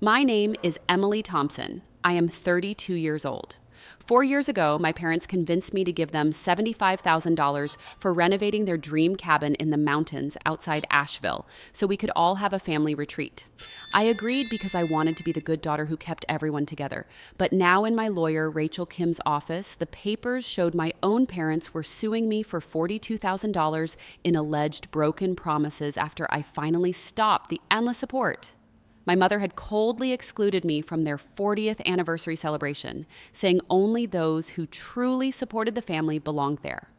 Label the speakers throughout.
Speaker 1: My name is Emily Thompson. I am 32 years old. 4 years ago, my parents convinced me to give them $75,000 for renovating their dream cabin in the mountains outside Asheville so we could all have a family retreat. I agreed because I wanted to be the good daughter who kept everyone together. But now in my lawyer, Rachel Kim's office, the papers showed my own parents were suing me for $42,000 in alleged broken promises after I finally stopped the endless support. My mother had coldly excluded me from their 40th anniversary celebration, saying only those who truly supported the family belonged there.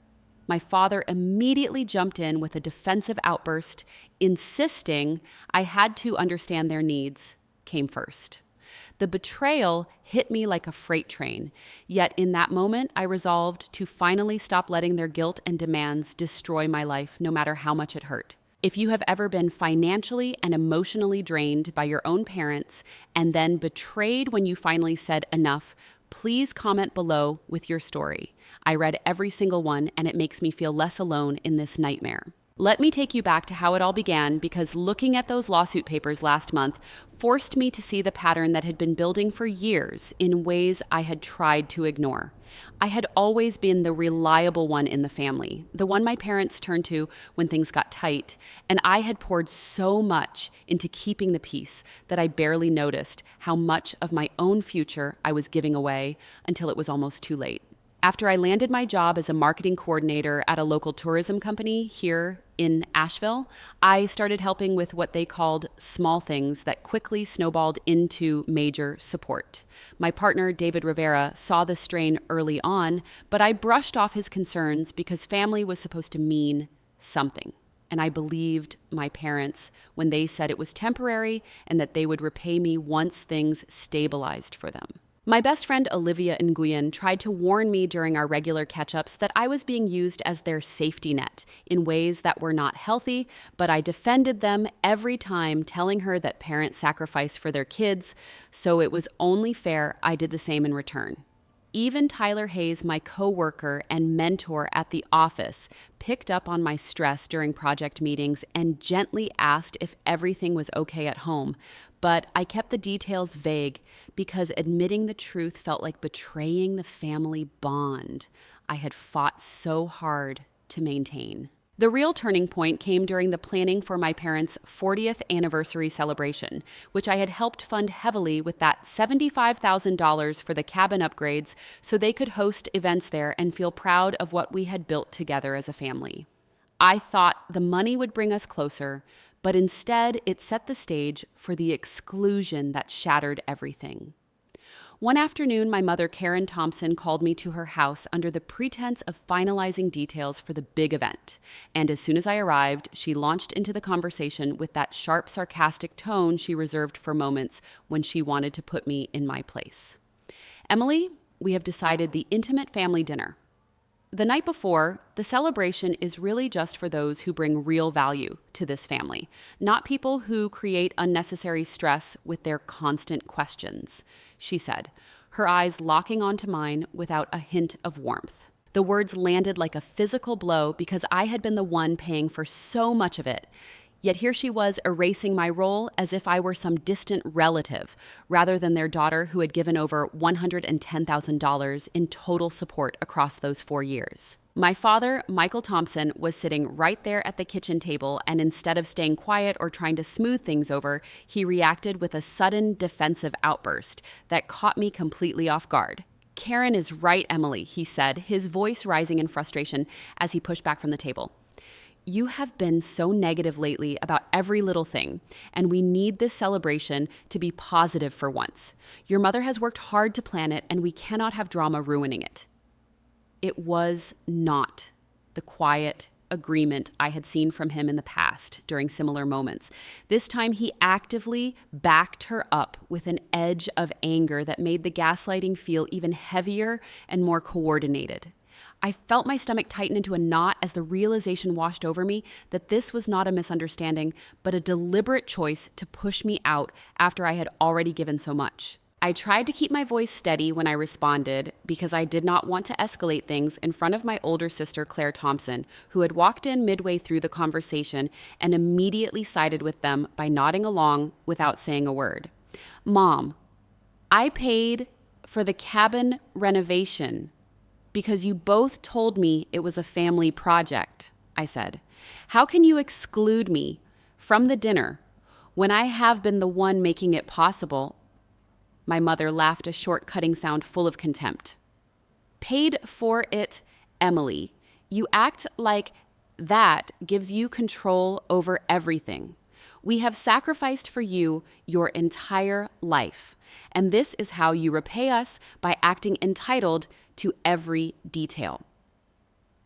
Speaker 1: My father immediately jumped in with a defensive outburst, insisting I had to understand their needs came first. The betrayal hit me like a freight train, yet in that moment I resolved to finally stop letting their guilt and demands destroy my life, no matter how much it hurt. If you have ever been financially and emotionally drained by your own parents and then betrayed when you finally said enough, please comment below with your story. I read every single one, and it makes me feel less alone in this nightmare. Let me take you back to how it all began, because looking at those lawsuit papers last month forced me to see the pattern that had been building for years in ways I had tried to ignore. I had always been the reliable one in the family, the one my parents turned to when things got tight, and I had poured so much into keeping the peace that I barely noticed how much of my own future I was giving away until it was almost too late. After I landed my job as a marketing coordinator at a local tourism company here in Asheville, I started helping with what they called small things that quickly snowballed into major support. My partner, David Rivera, saw the strain early on, but I brushed off his concerns because family was supposed to mean something. And I believed my parents when they said it was temporary and that they would repay me once things stabilized for them. My best friend Olivia Nguyen tried to warn me during our regular catch-ups that I was being used as their safety net in ways that were not healthy, but I defended them every time, telling her that parents sacrifice for their kids, so it was only fair I did the same in return. Even Tyler Hayes, my coworker and mentor at the office, picked up on my stress during project meetings and gently asked if everything was okay at home. But I kept the details vague because admitting the truth felt like betraying the family bond I had fought so hard to maintain. The real turning point came during the planning for my parents' 40th anniversary celebration, which I had helped fund heavily with that $75,000 for the cabin upgrades so they could host events there and feel proud of what we had built together as a family. I thought the money would bring us closer, but instead it set the stage for the exclusion that shattered everything. One afternoon, my mother, Karen Thompson, called me to her house under the pretense of finalizing details for the big event. And as soon as I arrived, she launched into the conversation with that sharp, sarcastic tone she reserved for moments when she wanted to put me in my place. Emily, we have decided the intimate family dinner. The night before, the celebration is really just for those who bring real value to this family, not people who create unnecessary stress with their constant questions, she said, her eyes locking onto mine without a hint of warmth. The words landed like a physical blow because I had been the one paying for so much of it. Yet here she was erasing my role as if I were some distant relative, rather than their daughter who had given over $110,000 in total support across those 4 years. My father, Michael Thompson, was sitting right there at the kitchen table, and instead of staying quiet or trying to smooth things over, he reacted with a sudden defensive outburst that caught me completely off guard. "Karen is right, Emily," he said, his voice rising in frustration as he pushed back from the table. "You have been so negative lately about every little thing, and we need this celebration to be positive for once. Your mother has worked hard to plan it, and we cannot have drama ruining it." It was not the quiet agreement I had seen from him in the past during similar moments. This time he actively backed her up with an edge of anger that made the gaslighting feel even heavier and more coordinated. I felt my stomach tighten into a knot as the realization washed over me that this was not a misunderstanding, but a deliberate choice to push me out after I had already given so much. I tried to keep my voice steady when I responded because I did not want to escalate things in front of my older sister, Claire Thompson, who had walked in midway through the conversation and immediately sided with them by nodding along without saying a word. Mom, I paid for the cabin renovation because you both told me it was a family project, I said. How can you exclude me from the dinner when I have been the one making it possible? My mother laughed, a short, cutting sound full of contempt. Paid for it, Emily. You act like that gives you control over everything. We have sacrificed for you your entire life, and this is how you repay us by acting entitled to every detail.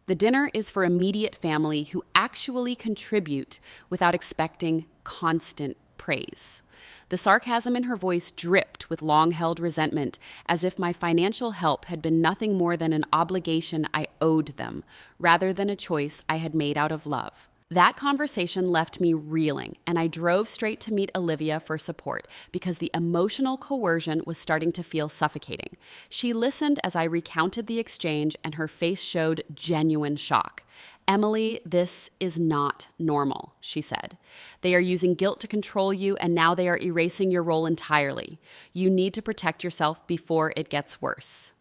Speaker 1: The dinner is for immediate family who actually contribute without expecting constant praise. The sarcasm in her voice dripped with long-held resentment, as if my financial help had been nothing more than an obligation I owed them, rather than a choice I had made out of love. That conversation left me reeling, and I drove straight to meet Olivia for support because the emotional coercion was starting to feel suffocating. She listened as I recounted the exchange, and her face showed genuine shock. Emily, this is not normal, she said. They are using guilt to control you, and now they are erasing your role entirely. You need to protect yourself before it gets worse.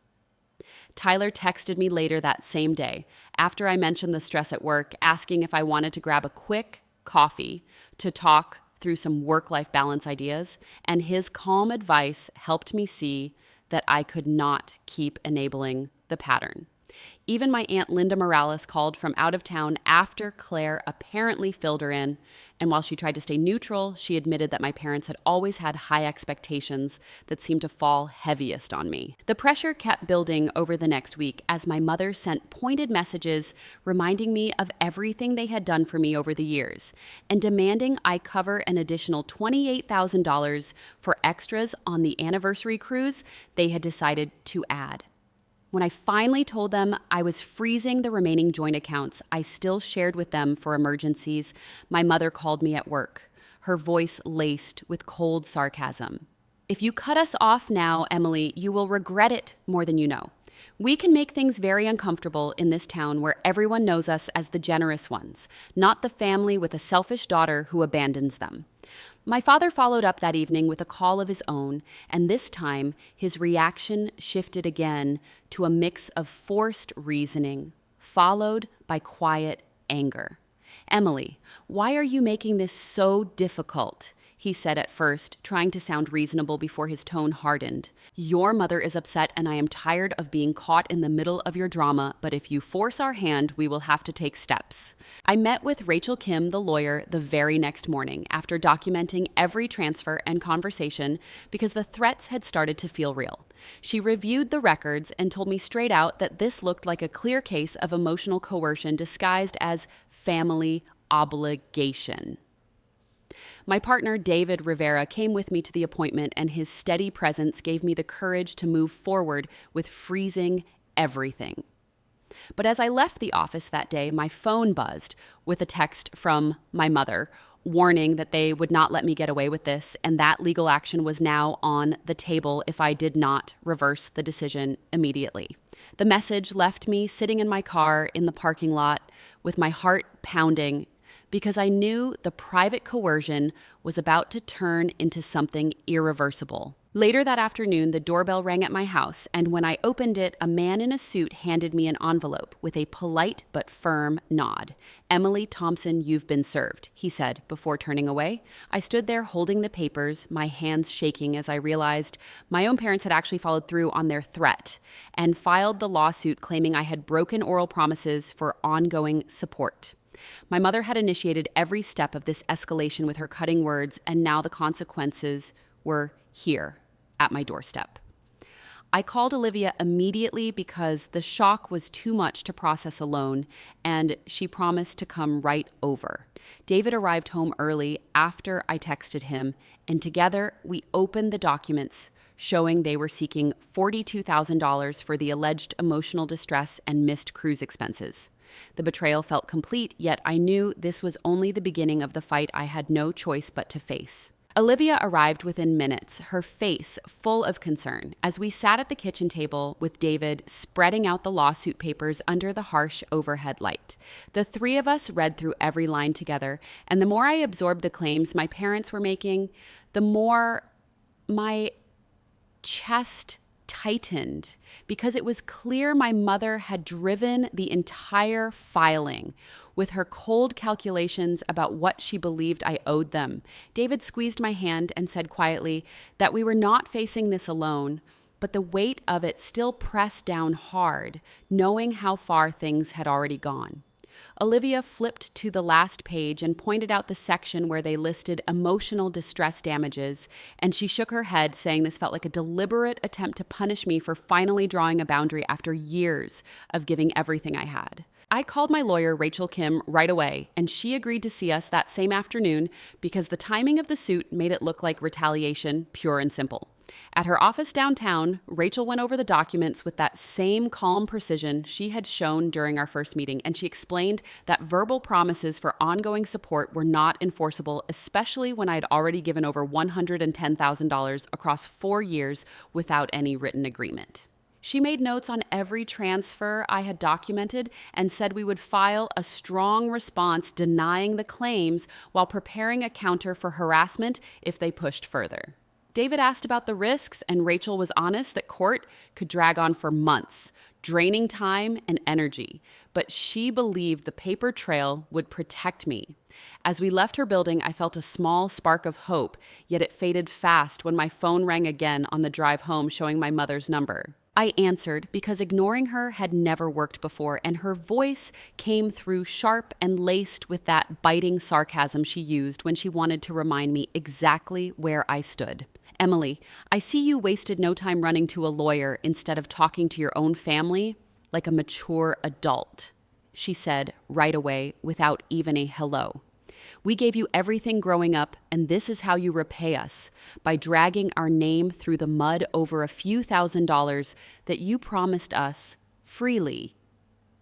Speaker 1: Tyler texted me later that same day, after I mentioned the stress at work, asking if I wanted to grab a quick coffee to talk through some work-life balance ideas, and his calm advice helped me see that I could not keep enabling the pattern. Even my Aunt Linda Morales called from out of town after Claire apparently filled her in, and while she tried to stay neutral, she admitted that my parents had always had high expectations that seemed to fall heaviest on me. The pressure kept building over the next week as my mother sent pointed messages reminding me of everything they had done for me over the years, and demanding I cover an additional $28,000 for extras on the anniversary cruise they had decided to add. When I finally told them I was freezing the remaining joint accounts I still shared with them for emergencies, my mother called me at work, her voice laced with cold sarcasm. If you cut us off now, Emily, you will regret it more than you know. We can make things very uncomfortable in this town where everyone knows us as the generous ones, not the family with a selfish daughter who abandons them. My father followed up that evening with a call of his own, and this time his reaction shifted again to a mix of forced reasoning, followed by quiet anger. Emily, why are you making this so difficult? He said at first, trying to sound reasonable before his tone hardened. Your mother is upset and I am tired of being caught in the middle of your drama, but if you force our hand, we will have to take steps. I met with Rachel Kim, the lawyer, the very next morning after documenting every transfer and conversation because the threats had started to feel real. She reviewed the records and told me straight out that this looked like a clear case of emotional coercion disguised as family obligation. My partner, David Rivera, came with me to the appointment, and his steady presence gave me the courage to move forward with freezing everything. But as I left the office that day, my phone buzzed with a text from my mother, warning that they would not let me get away with this, and that legal action was now on the table if I did not reverse the decision immediately. The message left me sitting in my car in the parking lot with my heart pounding because I knew the private coercion was about to turn into something irreversible. Later that afternoon, the doorbell rang at my house, and when I opened it, a man in a suit handed me an envelope with a polite but firm nod. Emily Thompson, you've been served, he said before turning away. I stood there holding the papers, my hands shaking as I realized my own parents had actually followed through on their threat and filed the lawsuit claiming I had broken oral promises for ongoing support. My mother had initiated every step of this escalation with her cutting words, and now the consequences were here at my doorstep. I called Olivia immediately because the shock was too much to process alone, and she promised to come right over. David arrived home early after I texted him, and together we opened the documents showing they were seeking $42,000 for the alleged emotional distress and missed cruise expenses. The betrayal felt complete, yet I knew this was only the beginning of the fight I had no choice but to face. Olivia arrived within minutes, her face full of concern, as we sat at the kitchen table with David spreading out the lawsuit papers under the harsh overhead light. The three of us read through every line together, and the more I absorbed the claims my parents were making, the more My chest tightened because it was clear my mother had driven the entire filing with her cold calculations about what she believed I owed them. David squeezed my hand and said quietly that we were not facing this alone, but the weight of it still pressed down hard, knowing how far things had already gone. Olivia flipped to the last page and pointed out the section where they listed emotional distress damages, and she shook her head, saying this felt like a deliberate attempt to punish me for finally drawing a boundary after years of giving everything I had. I called my lawyer, Rachel Kim, right away, and she agreed to see us that same afternoon because the timing of the suit made it look like retaliation, pure and simple. At her office downtown, Rachel went over the documents with that same calm precision she had shown during our first meeting, and she explained that verbal promises for ongoing support were not enforceable, especially when I had already given over $110,000 across 4 years without any written agreement. She made notes on every transfer I had documented and said we would file a strong response denying the claims while preparing a counter for harassment if they pushed further. David asked about the risks, and Rachel was honest that court could drag on for months, draining time and energy, but she believed the paper trail would protect me. As we left her building, I felt a small spark of hope, yet it faded fast when my phone rang again on the drive home, showing my mother's number. I answered because ignoring her had never worked before, and her voice came through sharp and laced with that biting sarcasm she used when she wanted to remind me exactly where I stood. Emily, I see you wasted no time running to a lawyer instead of talking to your own family like a mature adult, she said right away without even a hello. We gave you everything growing up, and this is how you repay us, by dragging our name through the mud over a few $1,000s that you promised us freely.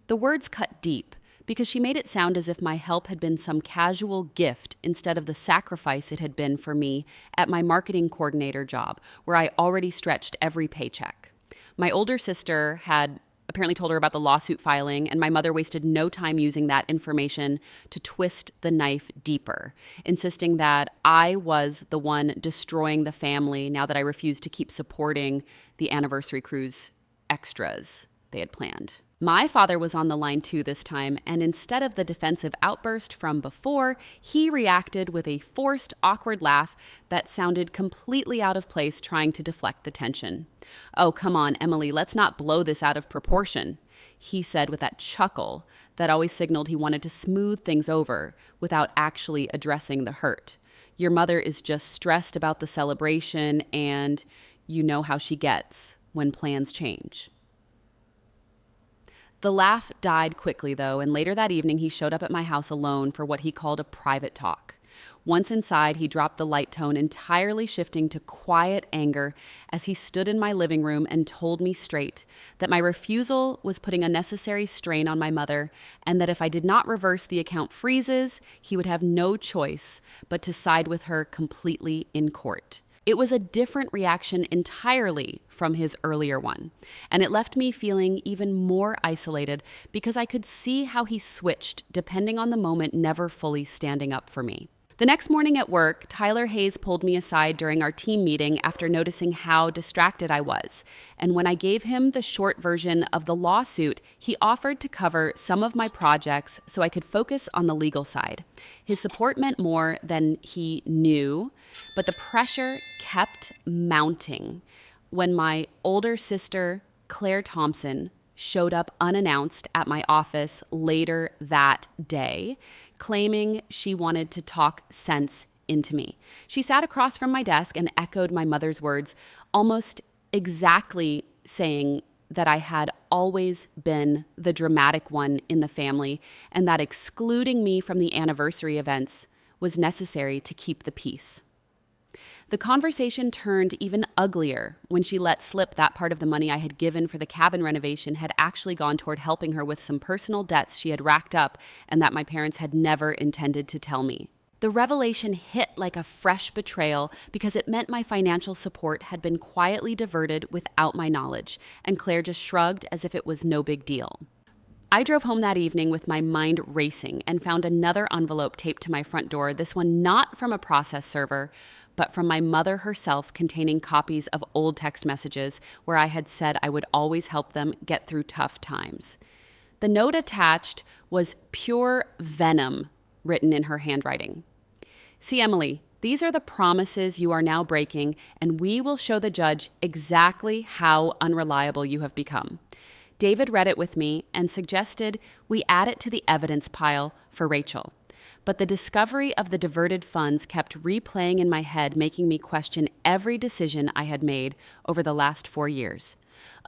Speaker 1: The words cut deep because she made it sound as if my help had been some casual gift instead of the sacrifice it had been for me at my marketing coordinator job, where I already stretched every paycheck. My older sister had apparently told her about the lawsuit filing, and my mother wasted no time using that information to twist the knife deeper, insisting that I was the one destroying the family now that I refused to keep supporting the anniversary cruise extras they had planned. My father was on the line too this time, and instead of the defensive outburst from before, he reacted with a forced, awkward laugh that sounded completely out of place, trying to deflect the tension. "Oh, come on, Emily, let's not blow this out of proportion," he said with that chuckle that always signaled he wanted to smooth things over without actually addressing the hurt. "Your mother is just stressed about the celebration, and you know how she gets when plans change." The laugh died quickly, though, and later that evening he showed up at my house alone for what he called a private talk. Once inside, he dropped the light tone, entirely shifting to quiet anger as he stood in my living room and told me straight that my refusal was putting unnecessary strain on my mother, and that if I did not reverse the account freezes, he would have no choice but to side with her completely in court. It was a different reaction entirely from his earlier one, and it left me feeling even more isolated because I could see how he switched depending on the moment, never fully standing up for me. The next morning at work, Tyler Hayes pulled me aside during our team meeting after noticing how distracted I was. And when I gave him the short version of the lawsuit, he offered to cover some of my projects so I could focus on the legal side. His support meant more than he knew, but the pressure kept mounting when my older sister, Claire Thompson, showed up unannounced at my office later that day, claiming she wanted to talk sense into me. She sat across from my desk and echoed my mother's words, almost exactly saying that I had always been the dramatic one in the family and that excluding me from the anniversary events was necessary to keep the peace. The conversation turned even uglier when she let slip that part of the money I had given for the cabin renovation had actually gone toward helping her with some personal debts she had racked up and that my parents had never intended to tell me. The revelation hit like a fresh betrayal because it meant my financial support had been quietly diverted without my knowledge, and Claire just shrugged as if it was no big deal. I drove home that evening with my mind racing and found another envelope taped to my front door, this one not from a process server, but from my mother herself, containing copies of old text messages where I had said I would always help them get through tough times. The note attached was pure venom written in her handwriting. See, Emily, these are the promises you are now breaking, and we will show the judge exactly how unreliable you have become. David read it with me and suggested we add it to the evidence pile for Rachel. But the discovery of the diverted funds kept replaying in my head, making me question every decision I had made over the last 4 years.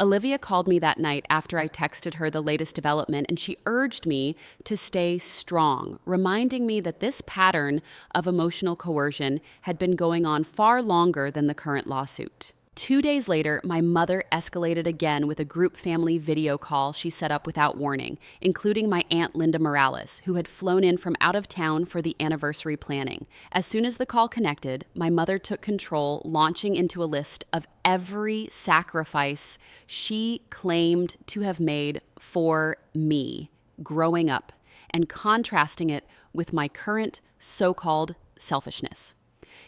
Speaker 1: Olivia called me that night after I texted her the latest development, and she urged me to stay strong, reminding me that this pattern of emotional coercion had been going on far longer than the current lawsuit. 2 days later, my mother escalated again with a group family video call she set up without warning, including my Aunt Linda Morales, who had flown in from out of town for the anniversary planning. As soon as the call connected, my mother took control, launching into a list of every sacrifice she claimed to have made for me growing up, and contrasting it with my current so-called selfishness.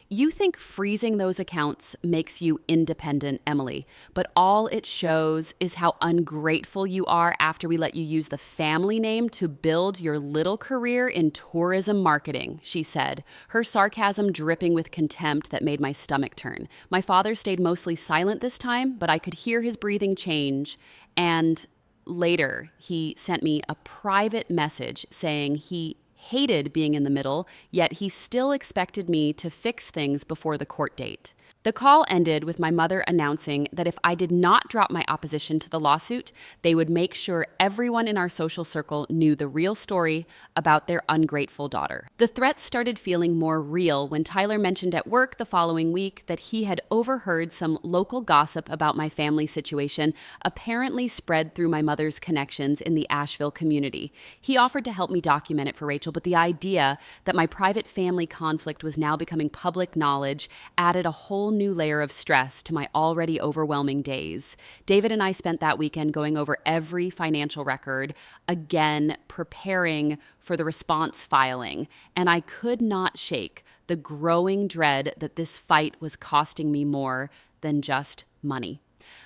Speaker 1: You think freezing those accounts makes you independent, Emily, but all it shows is how ungrateful you are after we let you use the family name to build your little career in tourism marketing, she said, her sarcasm dripping with contempt that made my stomach turn. My father stayed mostly silent this time, but I could hear his breathing change, and later he sent me a private message saying he hated being in the middle, yet he still expected me to fix things before the court date. The call ended with my mother announcing that if I did not drop my opposition to the lawsuit, they would make sure everyone in our social circle knew the real story about their ungrateful daughter. The threats started feeling more real when Tyler mentioned at work the following week that he had overheard some local gossip about my family situation, apparently spread through my mother's connections in the Asheville community. He offered to help me document it for Rachel, but the idea that my private family conflict was now becoming public knowledge added a whole new layer of stress to my already overwhelming days. David and I spent that weekend going over every financial record, again preparing for the response filing, and I could not shake the growing dread that this fight was costing me more than just money.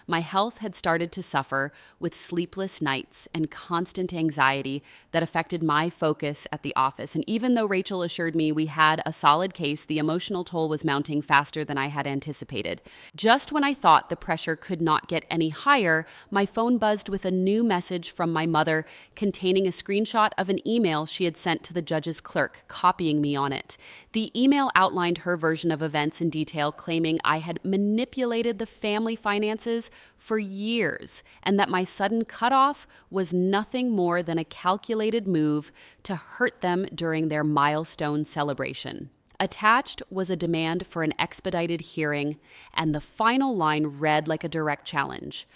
Speaker 1: My health had started to suffer with sleepless nights and constant anxiety that affected my focus at the office. And even though Rachel assured me we had a solid case, the emotional toll was mounting faster than I had anticipated. Just when I thought the pressure could not get any higher, my phone buzzed with a new message from my mother containing a screenshot of an email she had sent to the judge's clerk, copying me on it. The email outlined her version of events in detail, claiming I had manipulated the family finances for years, and that my sudden cutoff was nothing more than a calculated move to hurt them during their milestone celebration. Attached was a demand for an expedited hearing, and the final line read like a direct challenge.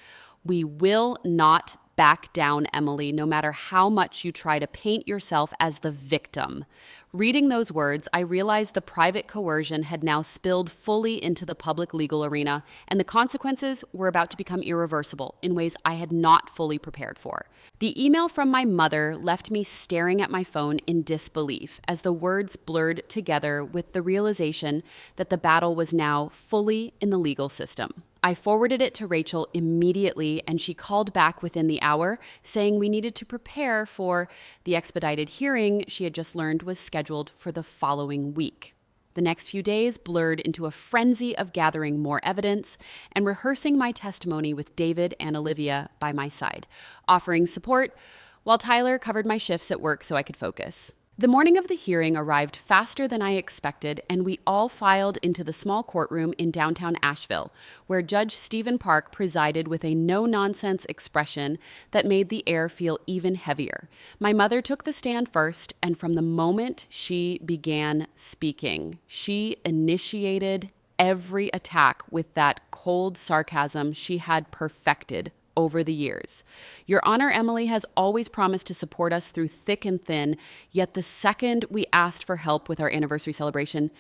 Speaker 1: We will not back down, Emily, no matter how much you try to paint yourself as the victim. Reading those words, I realized the private coercion had now spilled fully into the public legal arena, and the consequences were about to become irreversible in ways I had not fully prepared for. The email from my mother left me staring at my phone in disbelief as the words blurred together with the realization that the battle was now fully in the legal system. I forwarded it to Rachel immediately, and she called back within the hour, saying we needed to prepare for the expedited hearing she had just learned was scheduled for the following week. The next few days blurred into a frenzy of gathering more evidence and rehearsing my testimony with David and Olivia by my side, offering support while Tyler covered my shifts at work so I could focus. The morning of the hearing arrived faster than I expected, and we all filed into the small courtroom in downtown Asheville, where Judge Stephen Park presided with a no-nonsense expression that made the air feel even heavier. My mother took the stand first, and from the moment she began speaking, she initiated every attack with that cold sarcasm she had perfected over the years. Your Honor, Emily has always promised to support us through thick and thin, yet the second we asked for help with our anniversary celebration,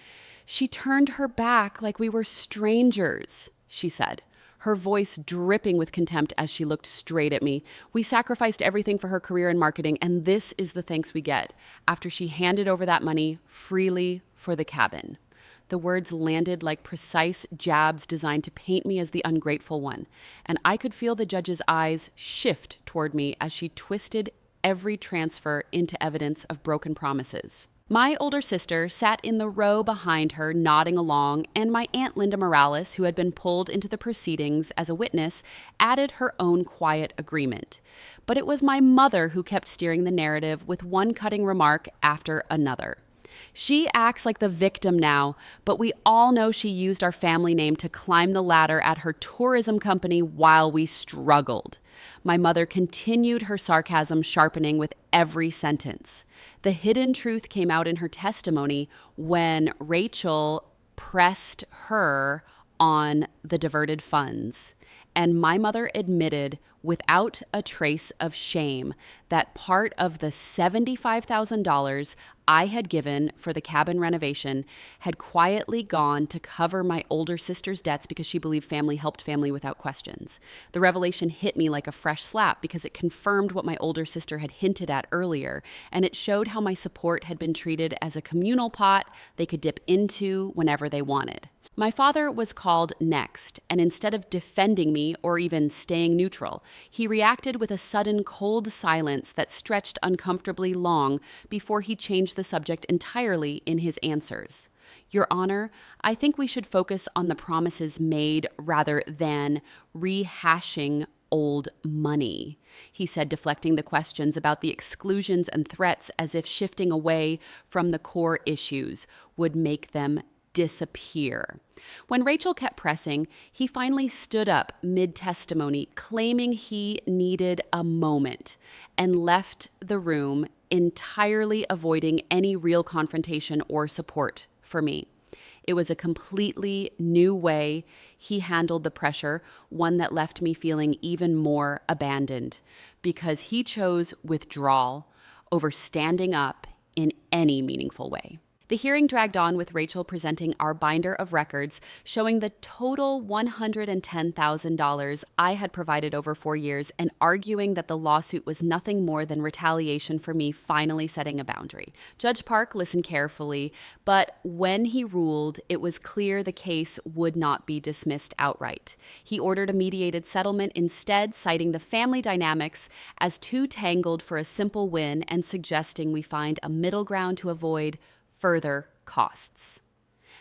Speaker 1: she turned her back like we were strangers, she said, her voice dripping with contempt as she looked straight at me. We sacrificed everything for her career in marketing, and this is the thanks we get after she handed over that money freely for the cabin. The words landed like precise jabs designed to paint me as the ungrateful one, and I could feel the judge's eyes shift toward me as she twisted every transfer into evidence of broken promises. My older sister sat in the row behind her, nodding along, and my Aunt Linda Morales, who had been pulled into the proceedings as a witness, added her own quiet agreement. But it was my mother who kept steering the narrative with one cutting remark after another. She acts like the victim now, but we all know she used our family name to climb the ladder at her tourism company while we struggled. My mother continued her sarcasm, sharpening with every sentence. The hidden truth came out in her testimony when Rachel pressed her on the diverted funds. And my mother admitted without a trace of shame that part of the $75,000 I had given for the cabin renovation had quietly gone to cover my older sister's debts because she believed family helped family without questions. The revelation hit me like a fresh slap because it confirmed what my older sister had hinted at earlier, and it showed how my support had been treated as a communal pot they could dip into whenever they wanted. My father was called next, and instead of defending me or even staying neutral, he reacted with a sudden cold silence that stretched uncomfortably long before he changed the subject entirely in his answers. Your Honor, I think we should focus on the promises made rather than rehashing old money, he said, deflecting the questions about the exclusions and threats as if shifting away from the core issues would make them disappear. When Rachel kept pressing, he finally stood up mid-testimony, claiming he needed a moment, and left the room, entirely avoiding any real confrontation or support for me. It was a completely new way he handled the pressure, one that left me feeling even more abandoned, because he chose withdrawal over standing up in any meaningful way. The hearing dragged on with Rachel presenting our binder of records showing the total $110,000 I had provided over 4 years and arguing that the lawsuit was nothing more than retaliation for me finally setting a boundary. Judge Park listened carefully, but when he ruled, it was clear the case would not be dismissed outright. He ordered a mediated settlement instead, citing the family dynamics as too tangled for a simple win and suggesting we find a middle ground to avoid further costs.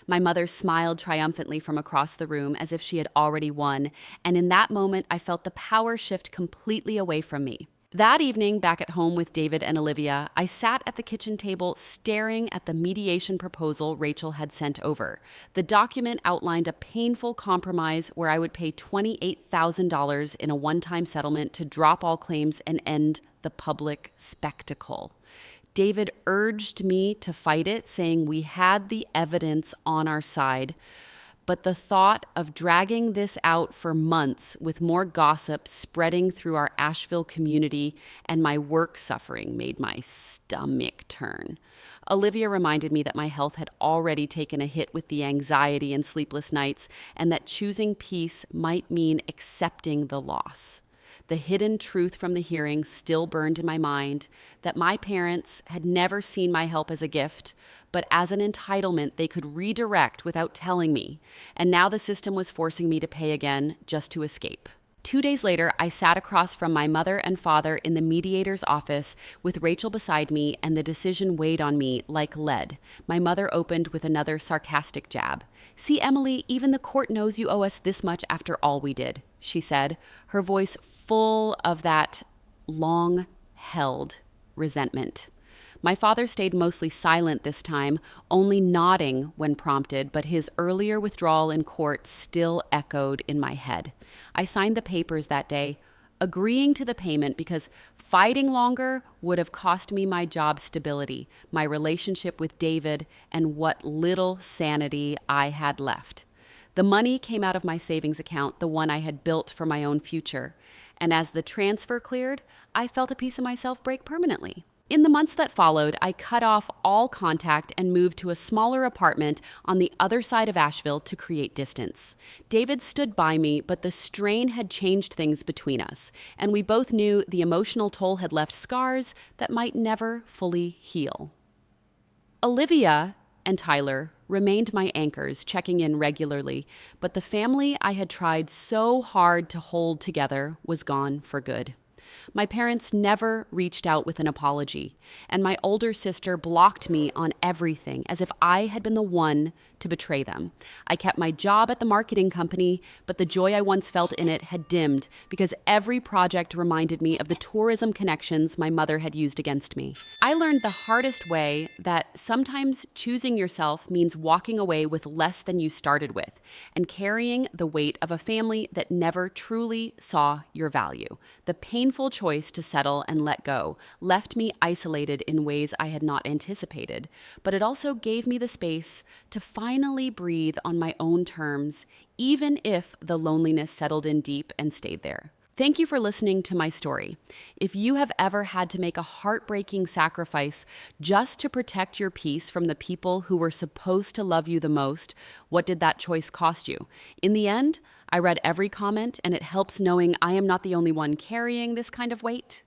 Speaker 1: My mother smiled triumphantly from across the room as if she had already won, and in that moment I felt the power shift completely away from me. That evening, back at home with David and Olivia, I sat at the kitchen table staring at the mediation proposal Rachel had sent over. The document outlined a painful compromise where I would pay $28,000 in a one-time settlement to drop all claims and end the public spectacle. David urged me to fight it, saying we had the evidence on our side. But the thought of dragging this out for months with more gossip spreading through our Asheville community and my work suffering made my stomach turn. Olivia reminded me that my health had already taken a hit with the anxiety and sleepless nights, and that choosing peace might mean accepting the loss. The hidden truth from the hearing still burned in my mind, that my parents had never seen my help as a gift, but as an entitlement they could redirect without telling me, and now the system was forcing me to pay again just to escape. 2 days later, I sat across from my mother and father in the mediator's office with Rachel beside me, and the decision weighed on me like lead. My mother opened with another sarcastic jab. "See, Emily, even the court knows you owe us this much after all we did," she said, her voice full of that long-held resentment. My father stayed mostly silent this time, only nodding when prompted, but his earlier withdrawal in court still echoed in my head. I signed the papers that day, agreeing to the payment because fighting longer would have cost me my job stability, my relationship with David, and what little sanity I had left. The money came out of my savings account, the one I had built for my own future. And as the transfer cleared, I felt a piece of myself break permanently. In the months that followed, I cut off all contact and moved to a smaller apartment on the other side of Asheville to create distance. David stood by me, but the strain had changed things between us, and we both knew the emotional toll had left scars that might never fully heal. Olivia and Tyler remained my anchors, checking in regularly, but the family I had tried so hard to hold together was gone for good. My parents never reached out with an apology, and my older sister blocked me on everything as if I had been the one to betray them. I kept my job at the marketing company, but the joy I once felt in it had dimmed because every project reminded me of the tourism connections my mother had used against me. I learned the hardest way that sometimes choosing yourself means walking away with less than you started with and carrying the weight of a family that never truly saw your value. The painful choice to settle and let go left me isolated in ways I had not anticipated, but it also gave me the space to finally breathe on my own terms, even if the loneliness settled in deep and stayed there. Thank you for listening to my story. If you have ever had to make a heartbreaking sacrifice just to protect your peace from the people who were supposed to love you the most, what did that choice cost you? In the end, I read every comment, and it helps knowing I am not the only one carrying this kind of weight.